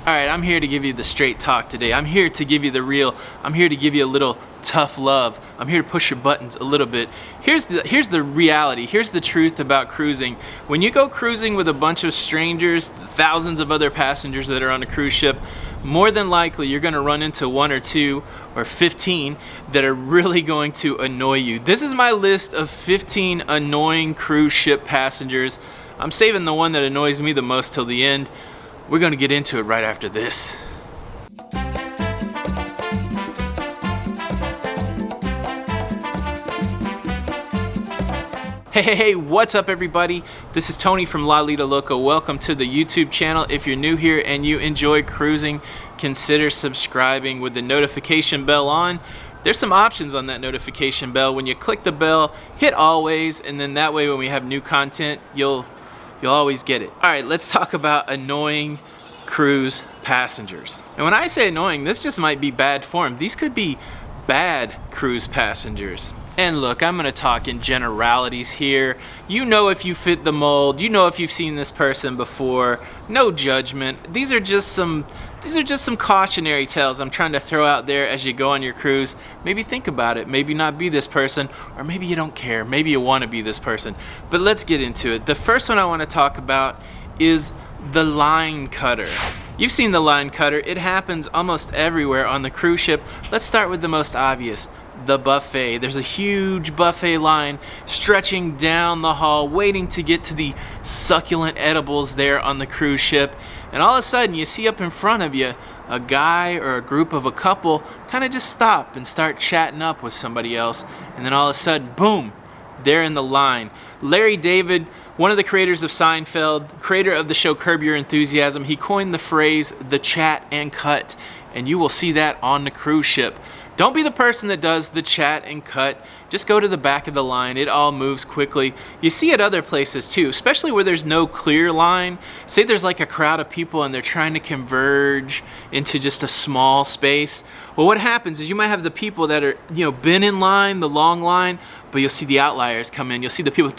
Alright, I'm here to give you the straight talk today. I'm here to give you the real. I'm here to give you a little tough love. I'm here to push your buttons a little bit. Here's the reality. Here's the truth about cruising. When you go cruising with a bunch of strangers, thousands of other passengers that are on a cruise ship, more than likely you're going to run into 1 or 2 or 15 that are really going to annoy you. This is my list of 15 annoying cruise ship passengers. I'm saving the one that annoys me the most till the end. We're going to get into it right after this. Hey, what's up everybody? This is Tony from Lido, Loca. Welcome to the YouTube channel. If you're new here and you enjoy cruising, consider subscribing with the notification bell on. There's some options on that notification bell. When you click the bell, hit always, and then that way when we have new content, you'll always get it. Alright, let's talk about annoying cruise passengers. And when I say annoying, this just might be bad form. These could be bad cruise passengers. And look, I'm going to talk in generalities here. You know if you fit the mold. You know if you've seen this person before. No judgment. These are just some cautionary tales I'm trying to throw out there as you go on your cruise. Maybe think about it. Maybe not be this person, or maybe you don't care. Maybe you want to be this person. But let's get into it. The first one I want to talk about is the line cutter. You've seen the line cutter. It happens almost everywhere on the cruise ship. Let's start with the most obvious. The buffet. There's a huge buffet line stretching down the hall, waiting to get to the succulent edibles there on the cruise ship. And all of a sudden, you see up in front of you a guy or a group of a couple kind of just stop and start chatting up with somebody else. And then all of a sudden, boom, they're in the line. Larry David, one of the creators of Seinfeld, creator of the show Curb Your Enthusiasm, he coined the phrase, the chat and cut. And you will see that on the cruise ship. Don't be the person that does the chat and cut. Just go to the back of the line. It all moves quickly. You see it other places too, especially where there's no clear line. Say there's like a crowd of people and they're trying to converge into just a small space. Well, what happens is you might have the people that are, been in line, the long line, but you'll see the outliers come in. You'll see the people,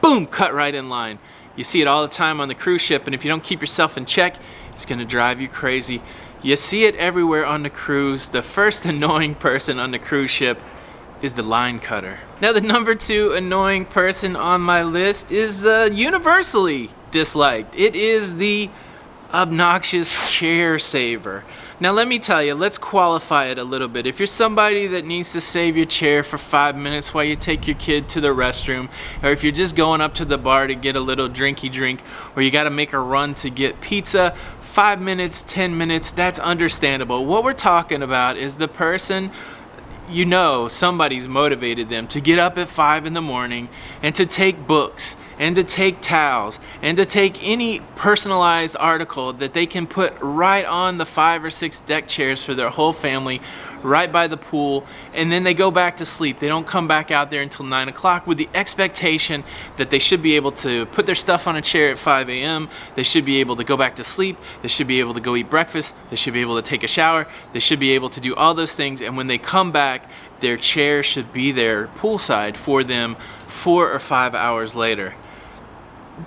boom, cut right in line. You see it all the time on the cruise ship, and if you don't keep yourself in check, it's going to drive you crazy. You see it everywhere on the cruise. The first annoying person on the cruise ship is the line cutter. Now the number 2 annoying person on my list is universally disliked. It is the obnoxious chair saver. Now let me tell you, let's qualify it a little bit. If you're somebody that needs to save your chair for 5 minutes while you take your kid to the restroom, or if you're just going up to the bar to get a little drinky drink, or you gotta make a run to get pizza, 5 minutes, 10 minutes, that's understandable. What we're talking about is the person, somebody's motivated them to get up at 5 in the morning and to take books and to take towels and to take any personalized article that they can put right on the 5 or 6 deck chairs for their whole family right by the pool, and then they go back to sleep. They don't come back out there until 9 o'clock with the expectation that they should be able to put their stuff on a chair at 5 a.m. They should be able to go back to sleep. They should be able to go eat breakfast. They should be able to take a shower. They should be able to do all those things, and when they come back, their chair should be there poolside for them 4 or 5 hours later.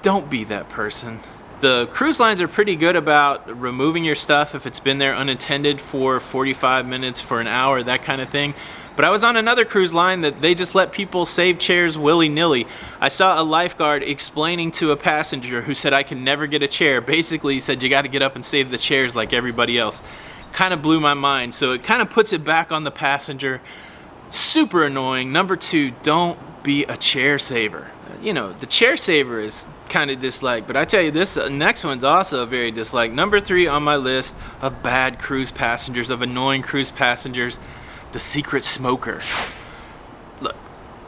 Don't be that person. The cruise lines are pretty good about removing your stuff if it's been there unattended for 45 minutes, for an hour, that kind of thing. But I was on another cruise line that they just let people save chairs willy-nilly. I saw a lifeguard explaining to a passenger who said, I can never get a chair. Basically, he said, you got to get up and save the chairs like everybody else. Kind of blew my mind. So it kind of puts it back on the passenger. Super annoying. Number 2, don't be a chair saver. The chair saver is kind of disliked, but I tell you this next one's also very disliked. Number 3 on my list of bad cruise passengers, of annoying cruise passengers, the secret smoker. Look,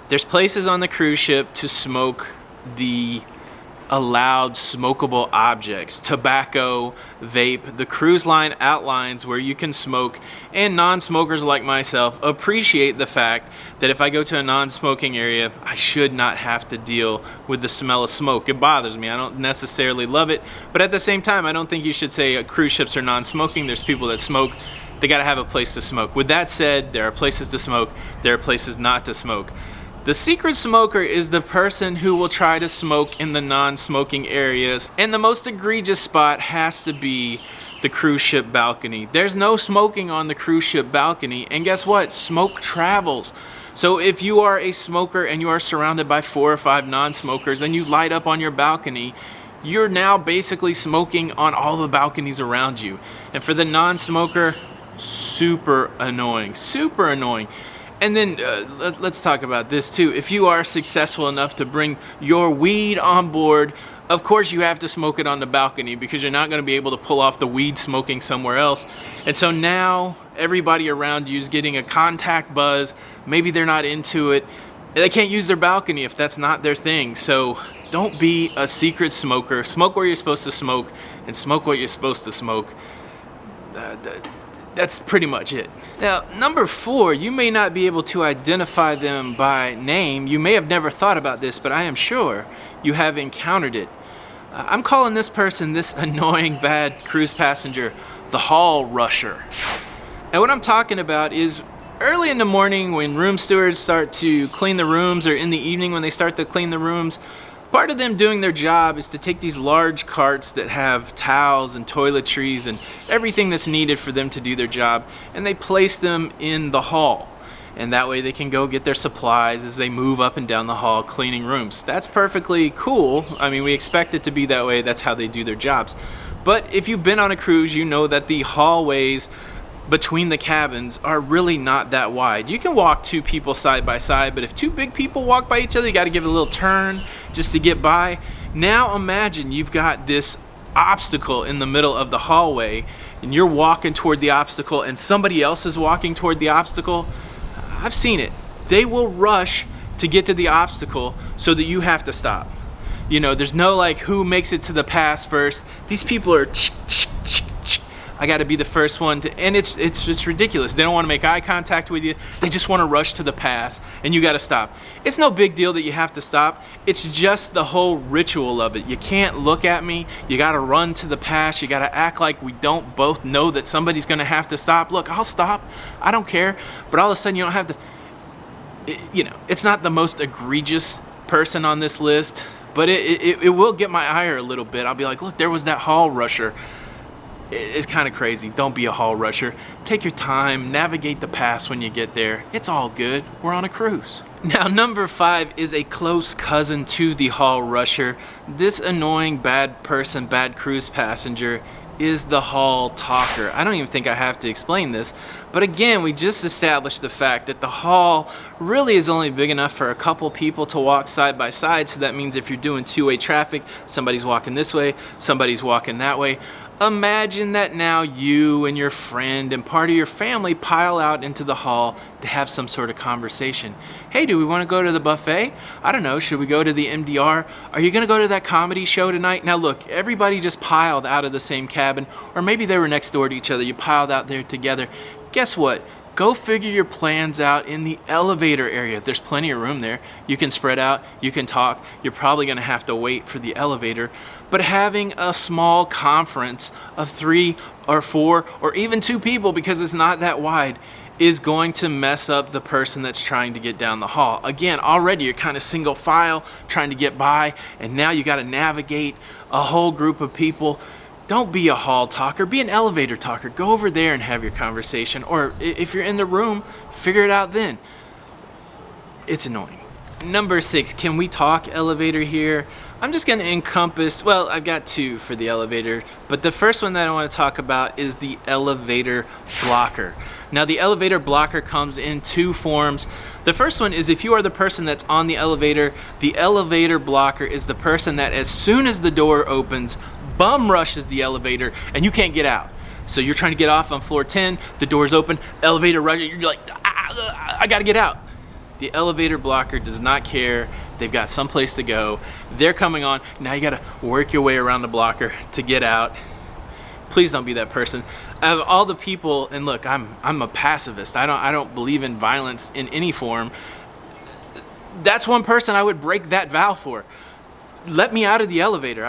there's places on the cruise ship to smoke the allowed smokable objects, tobacco, vape. The cruise line outlines where you can smoke, and non-smokers like myself appreciate the fact that if I go to a non-smoking area, I should not have to deal with the smell of smoke. It bothers me. I don't necessarily love it, but at the same time, I don't think you should say cruise ships are non-smoking. There's people that smoke. They got to have a place to smoke. With that said, there are places to smoke. There are places not to smoke. The secret smoker is the person who will try to smoke in the non-smoking areas, and the most egregious spot has to be the cruise ship balcony. There's no smoking on the cruise ship balcony, and guess what? Smoke travels. So if you are a smoker and you are surrounded by 4 or 5 non-smokers and you light up on your balcony, you're now basically smoking on all the balconies around you. And for the non-smoker, super annoying, super annoying. And then let's talk about this too. If you are successful enough to bring your weed on board, of course you have to smoke it on the balcony because you're not going to be able to pull off the weed smoking somewhere else. And so now everybody around you is getting a contact buzz. Maybe they're not into it. They can't use their balcony if that's not their thing. So don't be a secret smoker. Smoke where you're supposed to smoke and smoke what you're supposed to smoke. That's pretty much it. Now, number 4, you may not be able to identify them by name. You may have never thought about this, but I am sure you have encountered it. I'm calling this person, this annoying bad cruise passenger, the hall rusher. And what I'm talking about is early in the morning when room stewards start to clean the rooms, or in the evening when they start to clean the rooms, part of them doing their job is to take these large carts that have towels and toiletries and everything that's needed for them to do their job, and they place them in the hall. And that way they can go get their supplies as they move up and down the hall cleaning rooms. That's perfectly cool. I mean, we expect it to be that way. That's how they do their jobs. But if you've been on a cruise, you know that the hallways between the cabins are really not that wide. You can walk 2 people side by side, but if 2 big people walk by each other, you got to give it a little turn just to get by. Now imagine you've got this obstacle in the middle of the hallway and you're walking toward the obstacle and somebody else is walking toward the obstacle. I've seen it. They will rush to get to the obstacle so that you have to stop. You know, there's no like who makes it to the pass first. These people are I got to be the first one to, and it's ridiculous. They don't want to make eye contact with you. They just want to rush to the pass, and you got to stop. It's no big deal that you have to stop. It's just the whole ritual of it. You can't look at me. You got to run to the pass. You got to act like we don't both know that somebody's going to have to stop. Look, I'll stop. I don't care. But all of a sudden, you don't have to. You know, it's not the most egregious person on this list, but it will get my ire a little bit. I'll be like, look, there was that hall rusher. It's kind of crazy. Don't be a hall rusher. Take your time, navigate the pass when you get there. It's all good. We're on a cruise. Now, number 5 is a close cousin to the hall rusher. This annoying bad person, bad cruise passenger is the hall talker. I don't even think I have to explain this, but again, we just established the fact that the hall really is only big enough for a couple people to walk side by side, so that means if you're doing 2-way traffic, somebody's walking this way, somebody's walking that way. Imagine that now you and your friend and part of your family pile out into the hall to have some sort of conversation. Hey, do we want to go to the buffet? I don't know, should we go to the MDR? Are you going to go to that comedy show tonight? Now look, everybody just piled out of the same cabin, or maybe they were next door to each other. You piled out there together. Guess what? Go figure your plans out in the elevator area. There's plenty of room there. You can spread out, you can talk. You're probably going to have to wait for the elevator. But having a small conference of 3 or 4 or even 2 people, because it's not that wide, is going to mess up the person that's trying to get down the hall. Again, already you're kind of single file trying to get by, and now you got to navigate a whole group of people. Don't be a hall talker, be an elevator talker. Go over there and have your conversation, or if you're in the room, figure it out then. It's annoying. Number 6, can we talk elevator here? I'm just going to encompass, well, I've got 2 for the elevator, but the first one that I want to talk about is the elevator blocker. Now, the elevator blocker comes in 2 forms. The first one is if you are the person that's on the elevator blocker is the person that as soon as the door opens, bum rushes the elevator and you can't get out. So you're trying to get off on floor 10, the door's open, elevator rushes, you're like, I gotta get out. The elevator blocker does not care. They've got someplace to go. They're coming on. Now you gotta work your way around the blocker to get out. Please don't be that person. Out of all the people, and look, I'm a pacifist. I don't believe in violence in any form. That's one person I would break that vow for. Let me out of the elevator.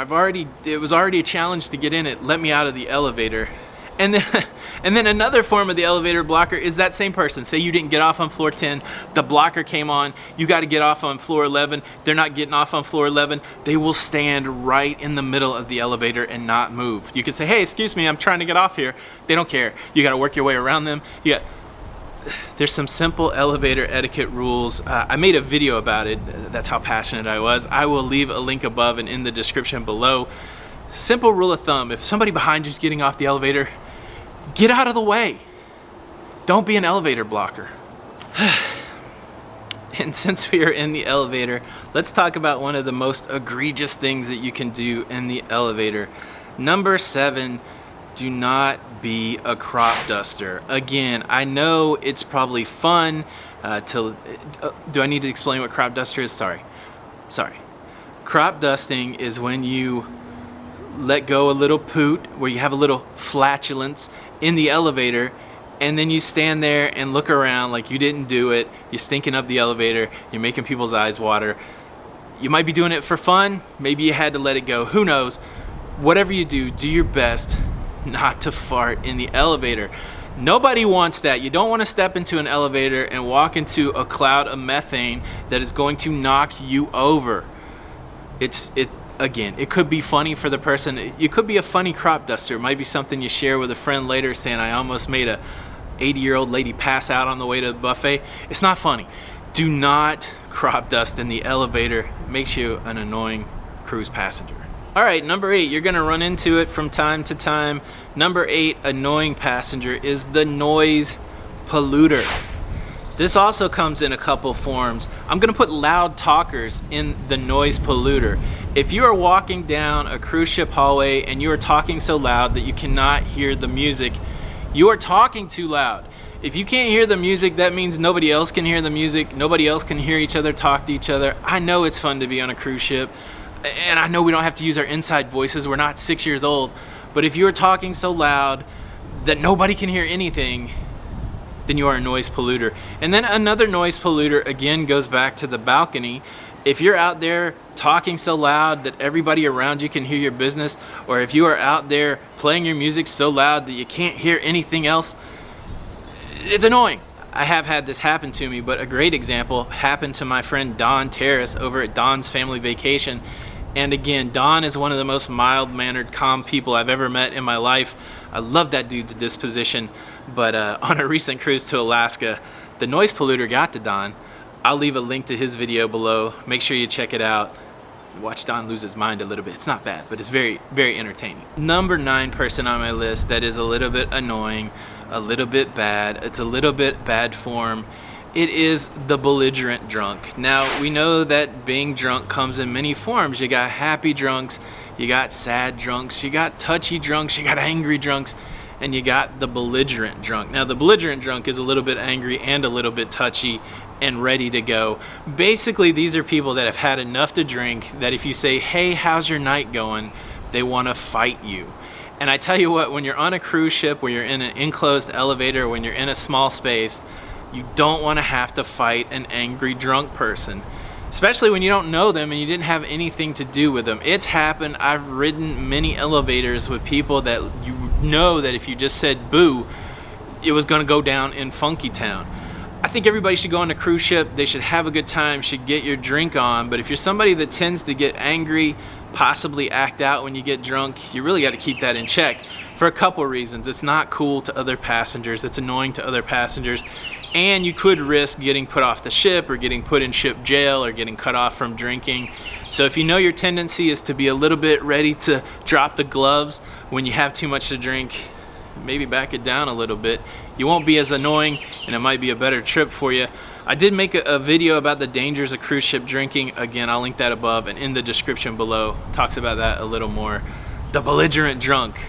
It was already a challenge to get in it. Let me out of the elevator. And then, and then another form of the elevator blocker is that same person. Say you didn't get off on floor 10, the blocker came on, you got to get off on floor 11, they're not getting off on floor 11, they will stand right in the middle of the elevator and not move. You could say, hey, excuse me, I'm trying to get off here. They don't care. You got to work your way around them. There's some simple elevator etiquette rules. I made a video about it. That's how passionate I was. I will leave a link above and in the description below. Simple rule of thumb, if somebody behind you is getting off the elevator, get out of the way. Don't be an elevator blocker. And since we are in the elevator, let's talk about one of the most egregious things that you can do in the elevator. Number 7, do not be a crop duster. Again, I know it's probably fun do I need to explain what crop duster is? Sorry. Crop dusting is when you let go a little poot, where you have a little flatulence in the elevator, and then you stand there and look around like you didn't do it. You're stinking up the elevator. You're making people's eyes water. You might be doing it for fun. Maybe you had to let it go. Who knows? Whatever you do, do your best not to fart in the elevator. Nobody wants that. You don't want to step into an elevator and walk into a cloud of methane that is going to knock you over. Again, it could be funny for the person. It could be a funny crop duster. It might be something you share with a friend later, saying, I almost made a 80-year-old lady pass out on the way to the buffet. It's not funny. Do not crop dust in the elevator. It makes you an annoying cruise passenger. All right, number 8, you're gonna run into it from time to time. Number 8, annoying passenger, is the noise polluter. This also comes in a couple forms. I'm gonna put loud talkers in the noise polluter. If you are walking down a cruise ship hallway and you are talking so loud that you cannot hear the music, you are talking too loud. If you can't hear the music, that means nobody else can hear the music. Nobody else can hear each other talk to each other. I know it's fun to be on a cruise ship, and I know we don't have to use our inside voices. We're not 6 years old. But if you are talking so loud that nobody can hear anything, then you are a noise polluter. And then another noise polluter, again, goes back to the balcony. If you're out there talking so loud that everybody around you can hear your business, or if you are out there playing your music so loud that you can't hear anything else, it's annoying. I have had this happen to me, but a great example happened to my friend Don Terrace over at Don's Family Vacation. And again, Don is one of the most mild-mannered, calm people I've ever met in my life. I love that dude's disposition. But on a recent cruise to Alaska, the noise polluter got to Don. I'll leave a link to his video below. Make sure you check it out. Watch Don lose his mind a little bit. It's not bad, but it's very, very entertaining. Number 9 person on my list that is a little bit annoying, a little bit bad, it's a little bit bad form. It is the belligerent drunk. Now, we know that being drunk comes in many forms. You got happy drunks, you got sad drunks, you got touchy drunks, you got angry drunks, and you got the belligerent drunk. Now, the belligerent drunk is a little bit angry and a little bit touchy and ready to go. Basically, these are people that have had enough to drink that if you say, hey, how's your night going, they want to fight you. And I tell you what, when you're on a cruise ship, where you're in an enclosed elevator, when you're in a small space, you don't want to have to fight an angry drunk person, especially when you don't know them and you didn't have anything to do with them. It's happened. I've ridden many elevators with people that you know that if you just said boo, it was going to go down in Funky Town. I think everybody should go on a cruise ship. They should have a good time, should get your drink on. But if you're somebody that tends to get angry, possibly act out when you get drunk, you really got to keep that in check for a couple of reasons. It's not cool to other passengers. It's annoying to other passengers. And you could risk getting put off the ship or getting put in ship jail or getting cut off from drinking. So if you know your tendency is to be a little bit ready to drop the gloves when you have too much to drink, maybe back it down a little bit. You won't be as annoying and it might be a better trip for you. I did make a video about the dangers of cruise ship drinking. Again, I'll link that above and in the description below. Talks about that a little more. The belligerent drunk.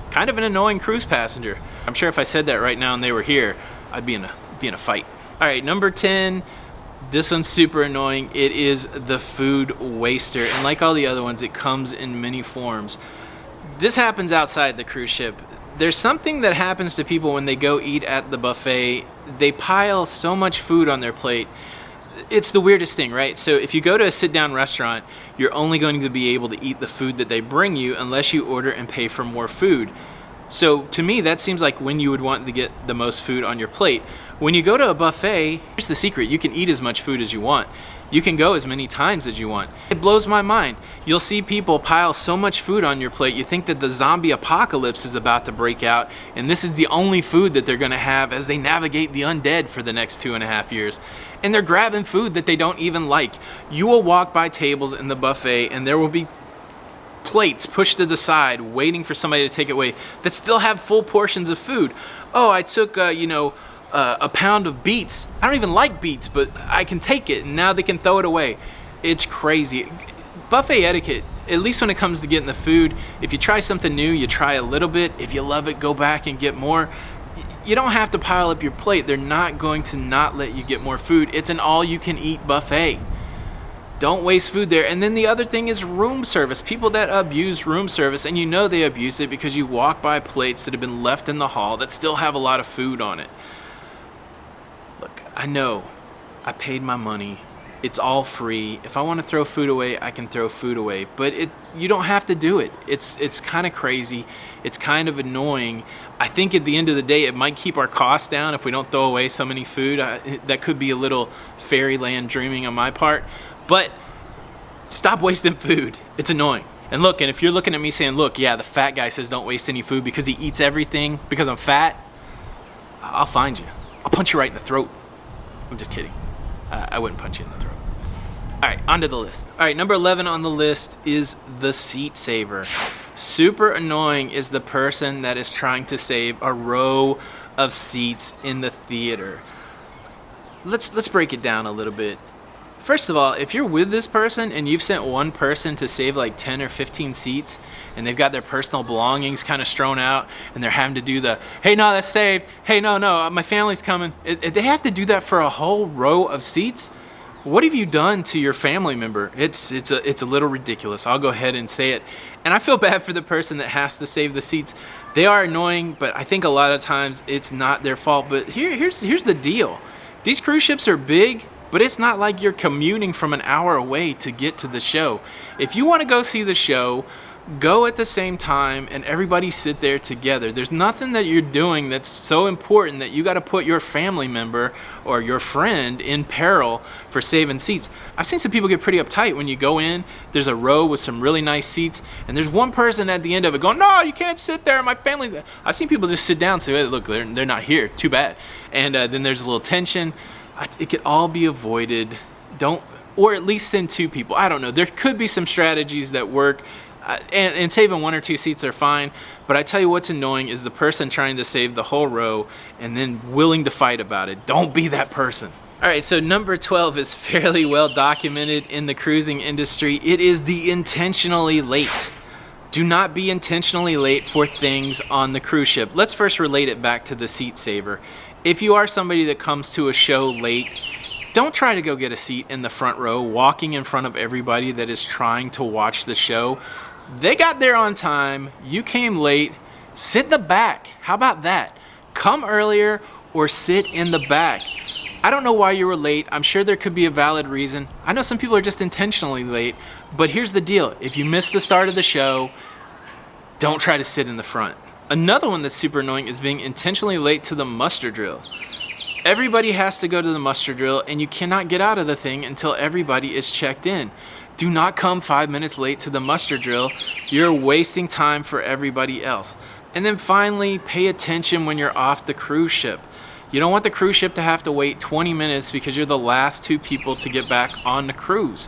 Kind of an annoying cruise passenger. I'm sure if I said that right now and they were here, I'd be in a fight. All right, number 10. This one's super annoying. It is the food waster. And like all the other ones, it comes in many forms. This happens outside the cruise ship. There's something that happens to people when they go eat at the buffet. They pile so much food on their plate. It's the weirdest thing, right? So if you go to a sit-down restaurant, you're only going to be able to eat the food that they bring you unless you order and pay for more food. So to me, that seems like when you would want to get the most food on your plate. When you go to a buffet, here's the secret: you can eat as much food as you want. You can go as many times as you want. It blows my mind. You'll see people pile so much food on your plate, you think that the zombie apocalypse is about to break out, and this is the only food that they're gonna have as they navigate the undead for the next 2.5 years. And they're grabbing food that they don't even like. You will walk by tables in the buffet and there will be plates pushed to the side waiting for somebody to take it away that still have full portions of food. Oh, I took a pound of beets. I don't even like beets, but I can take it, and now they can throw it away. It's crazy. Buffet etiquette, at least when it comes to getting the food, if you try something new, you try a little bit. If you love it, go back and get more. You don't have to pile up your plate. They're not going to not let you get more food. It's an all-you-can-eat buffet. Don't waste food there. And then the other thing is room service. People that abuse room service, and you know they abuse it because you walk by plates that have been left in the hall that still have a lot of food on it. Look, I know I paid my money. It's all free. If I want to throw food away, I can throw food away. But you don't have to do it. It's kind of crazy. It's kind of annoying. I think at the end of the day, it might keep our costs down if we don't throw away so many food. That could be a little fairyland dreaming on my part. But stop wasting food. It's annoying. And look, and if you're looking at me saying, look, yeah, the fat guy says don't waste any food because he eats everything because I'm fat, I'll find you. I'll punch you right in the throat. I'm just kidding. I wouldn't punch you in the throat. All right, onto the list. All right, number 11 on the list is the seat saver. Super annoying is the person that is trying to save a row of seats in the theater. Let's break it down a little bit. First of all, if you're with this person and you've sent one person to save like 10 or 15 seats and they've got their personal belongings kind of strewn out and they're having to do the, hey, no, that's saved. Hey, no, my family's coming. They have to do that for a whole row of seats. What have you done to your family member? It's a little ridiculous. I'll go ahead and say it. And I feel bad for the person that has to save the seats. They are annoying, but I think a lot of times it's not their fault. But here's the deal. These cruise ships are big, but it's not like you're commuting from an hour away to get to the show. If you want to go see the show, go at the same time and everybody sit there together. There's nothing that you're doing that's so important that you got to put your family member or your friend in peril for saving seats. I've seen some people get pretty uptight when you go in, there's a row with some really nice seats, and there's one person at the end of it going, no, you can't sit there, my family. I've seen people just sit down and say, hey, look, they're not here, too bad. And then there's a little tension. It could all be avoided. Or at least send two people. I don't know. There could be some strategies that work, and saving one or two seats are fine. But I tell you what's annoying is the person trying to save the whole row and then willing to fight about it. Don't be that person. All right, so number 12 is fairly well documented in the cruising industry. It is the intentionally late. Do not be intentionally late for things on the cruise ship. Let's first relate it back to the seat saver. If you are somebody that comes to a show late, don't try to go get a seat in the front row, walking in front of everybody that is trying to watch the show. They got there on time. You came late. Sit in the back. How about that? Come earlier or sit in the back. I don't know why you were late. I'm sure there could be a valid reason. I know some people are just intentionally late, but here's the deal. If you miss the start of the show, don't try to sit in the front. Another one that's super annoying is being intentionally late to the muster drill. Everybody has to go to the muster drill, and you cannot get out of the thing until everybody is checked in. Do not come 5 minutes late to the muster drill. You're wasting time for everybody else. And then finally, pay attention when you're off the cruise ship. You don't want the cruise ship to have to wait 20 minutes because you're the last two people to get back on the cruise.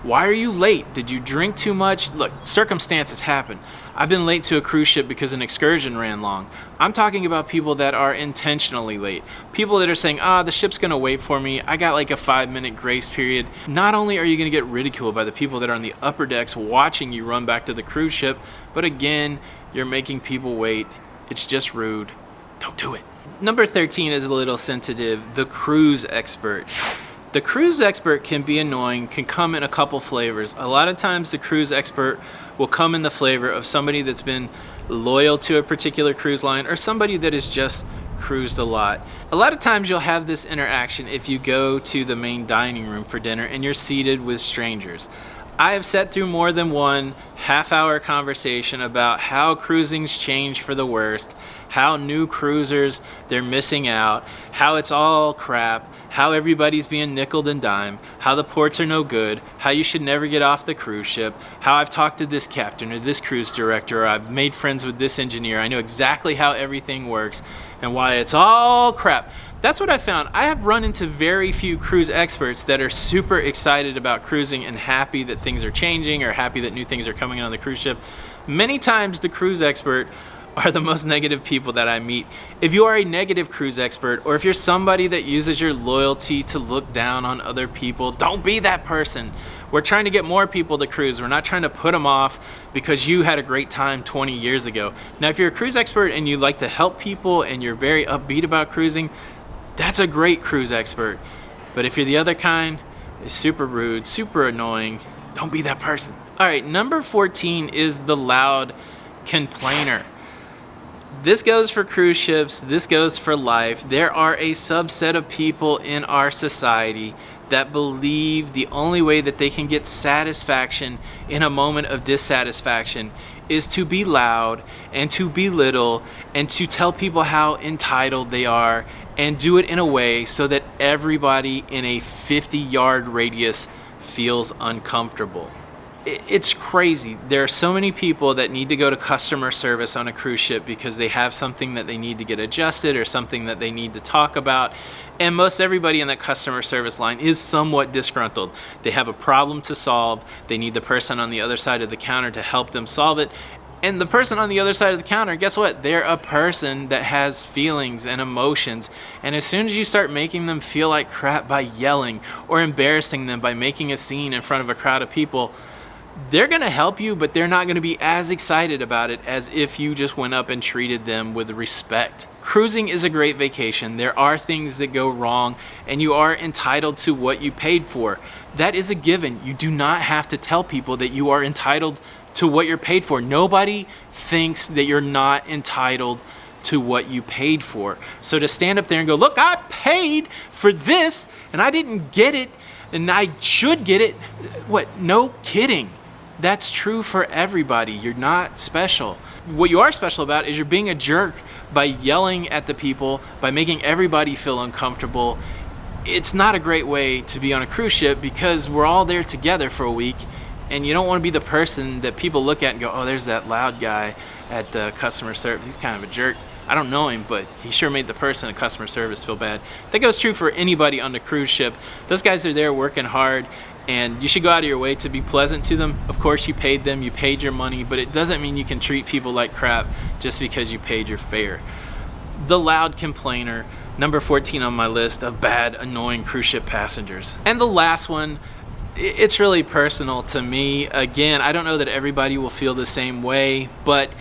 Why are you late? Did you drink too much? Look, circumstances happen. I've been late to a cruise ship because an excursion ran long. I'm talking about people that are intentionally late. People that are saying, the ship's gonna wait for me. I got like a 5-minute grace period. Not only are you gonna get ridiculed by the people that are on the upper decks watching you run back to the cruise ship, but again, you're making people wait. It's just rude. Don't do it. Number 13 is a little sensitive, the cruise expert. The cruise expert can be annoying, can come in a couple flavors. A lot of times the cruise expert will come in the flavor of somebody that's been loyal to a particular cruise line or somebody that has just cruised a lot. A lot of times you'll have this interaction if you go to the main dining room for dinner and you're seated with strangers. I have sat through more than one half-hour conversation about how cruising's changed for the worst, how new cruisers, they're missing out, how it's all crap, how everybody's being nickeled and dimed, how the ports are no good, how you should never get off the cruise ship, how I've talked to this captain or this cruise director, or I've made friends with this engineer, I know exactly how everything works and why it's all crap. That's what I found. I have run into very few cruise experts that are super excited about cruising and happy that things are changing or happy that new things are coming on the cruise ship. Many times the cruise expert are the most negative people that I meet. If you are a negative cruise expert, or if you're somebody that uses your loyalty to look down on other people, don't be that person. We're trying to get more people to cruise. We're not trying to put them off because you had a great time 20 years ago. Now, if you're a cruise expert and you like to help people and you're very upbeat about cruising, that's a great cruise expert. But if you're the other kind, is super rude, super annoying, don't be that person. All right, number 14 is the loud complainer. This goes for cruise ships, this goes for life. There are a subset of people in our society that believe the only way that they can get satisfaction in a moment of dissatisfaction is to be loud and to belittle and to tell people how entitled they are, and do it in a way so that everybody in a 50-yard radius feels uncomfortable. It's crazy. There are so many people that need to go to customer service on a cruise ship because they have something that they need to get adjusted or something that they need to talk about. And most everybody in that customer service line is somewhat disgruntled. They have a problem to solve. They need the person on the other side of the counter to help them solve it. And the person on the other side of the counter, guess what? They're a person that has feelings and emotions. And as soon as you start making them feel like crap by yelling or embarrassing them by making a scene in front of a crowd of people, they're going to help you, but they're not going to be as excited about it as if you just went up and treated them with respect. Cruising is a great vacation. There are things that go wrong, and you are entitled to what you paid for. That is a given. You do not have to tell people that you are entitled to what you're paid for. Nobody thinks that you're not entitled to what you paid for. So to stand up there and go, look, I paid for this and I didn't get it and I should get it. What? No kidding. That's true for everybody. You're not special. What you are special about is you're being a jerk by yelling at the people, by making everybody feel uncomfortable. It's not a great way to be on a cruise ship because we're all there together for a week. And you don't want to be the person that people look at and go, oh, there's that loud guy at the customer service. He's kind of a jerk. I don't know him, but he sure made the person at customer service feel bad. That goes true for anybody on the cruise ship. Those guys are there working hard, and you should go out of your way to be pleasant to them. Of course, you paid them, you paid your money, but it doesn't mean you can treat people like crap just because you paid your fare. The loud complainer, number 14 on my list of bad, annoying cruise ship passengers. And the last one, it's really personal to me. Again, I don't know that everybody will feel the same way, but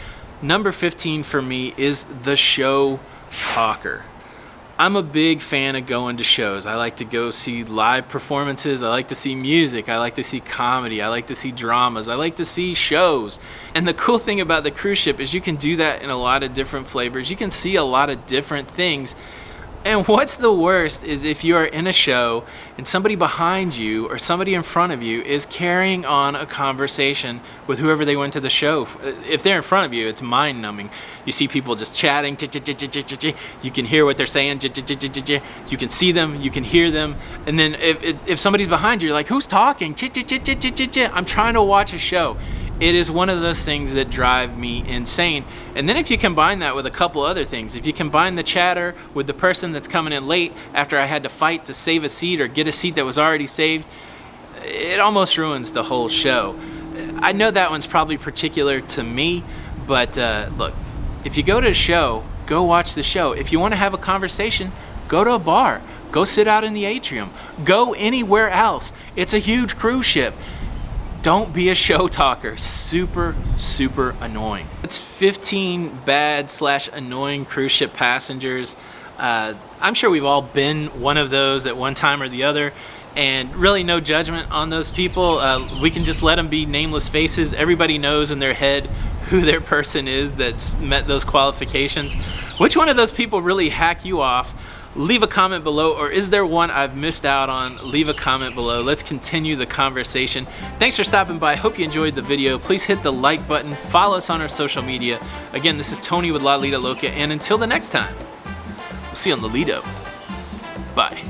number 15 for me is the show talker. I'm a big fan of going to shows. I like to go see live performances. I like to see music. I like to see comedy. I like to see dramas. I like to see shows. And the cool thing about the cruise ship is you can do that in a lot of different flavors. You can see a lot of different things. And what's the worst is if you are in a show and somebody behind you or somebody in front of you is carrying on a conversation with whoever they went to the show. If they're in front of you, it's mind-numbing. You see people just chatting. You can hear what they're saying. You can see them. You can hear them. And then if somebody's behind you, you're like, who's talking? I'm trying to watch a show. It is one of those things that drive me insane. And then if you combine that with a couple other things, if you combine the chatter with the person that's coming in late after I had to fight to save a seat or get a seat that was already saved, it almost ruins the whole show. I know that one's probably particular to me, but look, if you go to a show, go watch the show. If you want to have a conversation, go to a bar. Go sit out in the atrium. Go anywhere else. It's a huge cruise ship. Don't be a show talker. Super, super annoying. It's 15 bad/annoying cruise ship passengers. I'm sure we've all been one of those at one time or the other, and really no judgment on those people. We can just let them be nameless faces. Everybody knows in their head who their person is that's met those qualifications. Which one of those people really hack you off leave a comment below, or is there one I've missed out on? Leave a comment below. Let's continue the conversation. Thanks for stopping by. Hope you enjoyed the video. Please hit the like button. Follow us on our social media. Again, this is Tony with Lido Loca, and until the next time, we'll see you on the Lido. Bye.